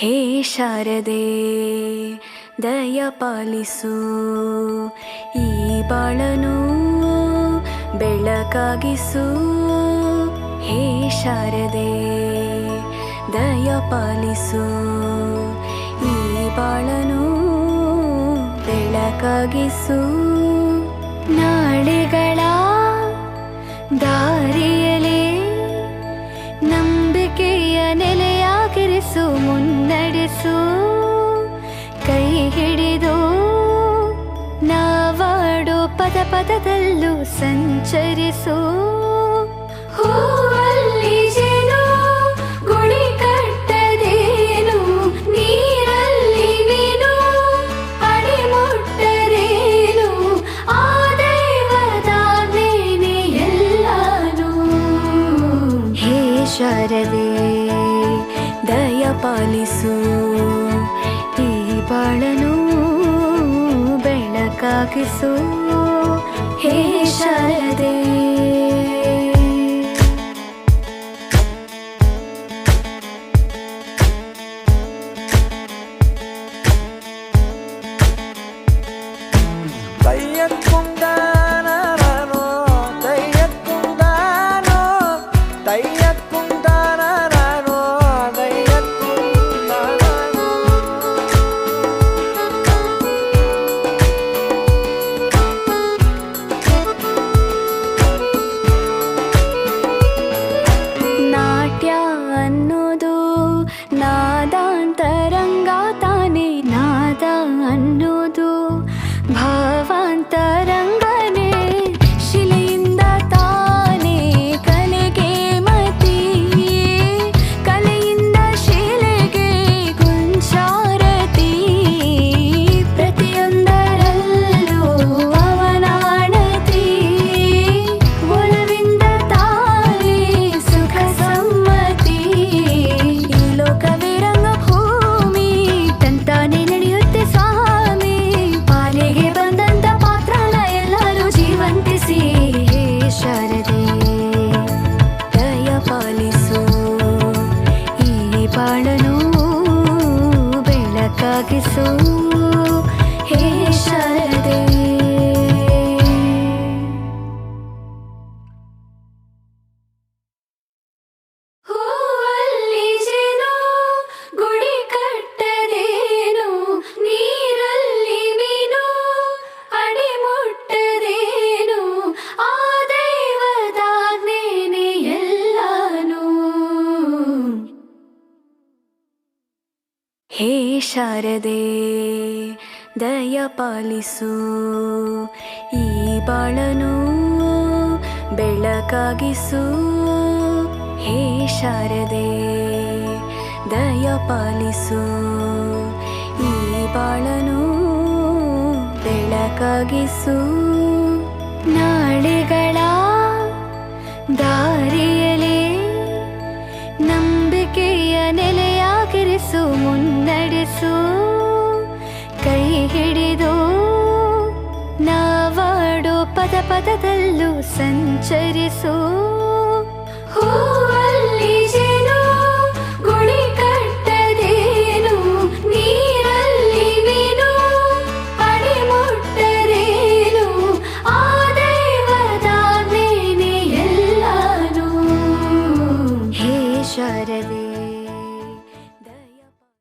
ಹೇ ಶಾರದೆ ದಯ ಪಾಲಿಸು, ಈ ಬಾಳನು ಬೆಳಕಾಗಿಸು. ಹೇ ಶಾರದೆ ದಯ ಪಾಲಿಸು, ಈ ಬಾಳನು ಬೆಳಕಾಗಿಸು. ನಾಳೆಗಳ ದಾರಿಯಲೇ ನಂಬಿಕೆಯ ನೆಲೆಯಾಗಿರಿಸು, ಮುನ್ನಡೆಸು. ಕೈ ಹಿಡಿದು ನಾವಾಡೋ ಪದ ಪದದಲ್ಲೂ ಸಂಚರಿಸು. ಹೂವಲ್ಲಿ ಜೇನು ಗುಡಿ ಕಟ್ಟದೇನು, ನೀರಲ್ಲಿ ಮೀನು ಅಡಿ ಮುಟ್ಟರೇನು, ಆ ದೈವದಾಜ್ಞೆನೇ ಎಲ್ಲಾನು. ಹೇ ಶಾರದೆ ದಯ ಪಾಲಿಸು, ಈ ಬಾಳನು ಬೆಳಕಾಗಿಸು. ಹೇ ಶಾರದೆ ಅನ್ನೋದು ನಾದಾಂತರಂಗ ತಾನೇ, ನಾದ ಅನ್ನೋದು ಭಾವಾಂತರಂಗನೇ. ಶಿಲೆಯಿಂದ ತಾನೇ ಕಲೆಗೆ ಮತಿ, ಕಲೆಯಿಂದ ಶಿಲೆಗೆ ಗುಂಚಾರತಿ. ಪ್ರತಿಯೊಂದರಲ್ಲೂ ಅವನಾಣತಿ, ಒಲವಿಂದ ತಾನೇ ಸುಖ ಸಮ್ಮತಿ. ಈ ಲೋಕವೇ ರಂಗಭೂಮಿ, ತಂತಾನೆ ನಡೆಯುತ್ತೆ ಸ್ವಾಮಿ. ಪಾಲಿಗೆ ಬಂದಂತ ಪಾತ್ರನ ಎಲ್ಲರೂ ಜೀವಂತಿಸಿ. ಹೇ ಶಾರದೆ ದಯ ಪಾಲಿಸು, ಈ ಬಾಳನು ಬೆಳಕಾಗಿಸು. ಹೇ ಶಾರದೆ ಹೂವಲ್ಲಿ ಜೇನು ಗುಡಿ ಕಟ್ಟದೇನು, ನೀರಲ್ಲಿ ಮೀನು ಅಡಿ ಮುಟ್ಟದೇನು, ಆ ದೈವದಾಜ್ಞೆನೇ ಎಲ್ಲಾನು. ಹೇ ಶಾರದೆ ದಯ ಪಾಲಿಸು, ಈ ಬಾಳನು ಬೆಳಕಾಗಿಸು. ಹೇ ಶಾರದೆ ದಯ ಪಾಲಿಸು, ಈ ಬಾಳನು ಬೆಳಕಾಗಿಸು. ನಾಳೆಗಳ ದಾರಿಯಲೇ ನಂಬಿಕೆಯ ನೆಲೆಯಾಗಿರಿಸು, ಮುನ್ನಡೆಸು. ಕೈ ಹಿಡಿದು ನಾವಾಡೋ ಪದ ಪದದಲ್ಲೂ ಸಂಚರಿಸು.